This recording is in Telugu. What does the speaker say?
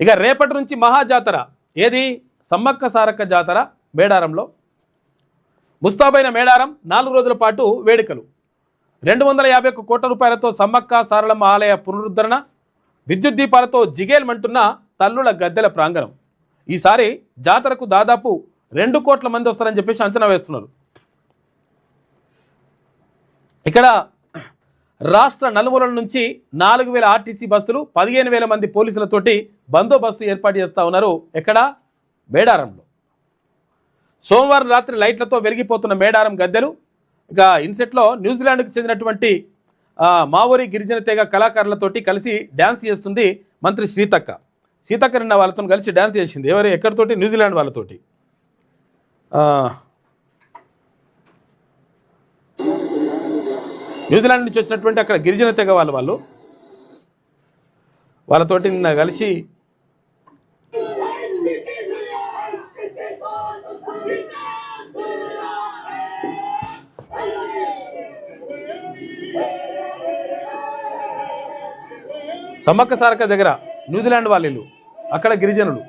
ఇక రేపటి నుంచి మహాజాతర ఏది సమ్మక్క సారక్క జాతర మేడారంలో ముస్తాబైన మేడారం 4 రోజుల పాటు వేడుకలు 251 కోట్ల రూపాయలతో సమ్మక్క సారలమ్మ ఆలయ పునరుద్ధరణ విద్యుత్ దీపాలతో జిగేల్మంటున్న తల్లుల గద్దెల ప్రాంగణం ఈసారి జాతరకు దాదాపు 2 కోట్ల మంది వస్తారని చెప్పేసి అంచనా వేస్తున్నారు ఇక్కడ రాష్ట్ర నలుమూలల నుంచి 4000 ఆర్టీసీ బస్సులు 15,000 మంది పోలీసులతోటి బందోబస్తు ఏర్పాటు చేస్తూ ఉన్నారు ఎక్కడ మేడారంలో సోమవారం రాత్రి లైట్లతో వెలిగిపోతున్న మేడారం గద్దెలు ఇక ఇన్సెట్లో న్యూజిలాండ్కు చెందినటువంటి మావోరి గిరిజన తెగ కళాకారులతోటి కలిసి డ్యాన్స్ చేస్తుంది మంత్రి సీతక్క నిన్న వాళ్ళతో కలిసి డ్యాన్స్ చేసింది ఎవరు ఎక్కడితోటి న్యూజిలాండ్ వాళ్ళతోటి న్యూజిలాండ్ నుంచి వచ్చినటువంటి అక్కడ గిరిజన తెగ వాళ్ళతోటి నిన్న కలిసి సమ్మక్క సారక్క దగ్గర న్యూజిలాండ్ వాళ్ళు అక్కడ గిరిజనులు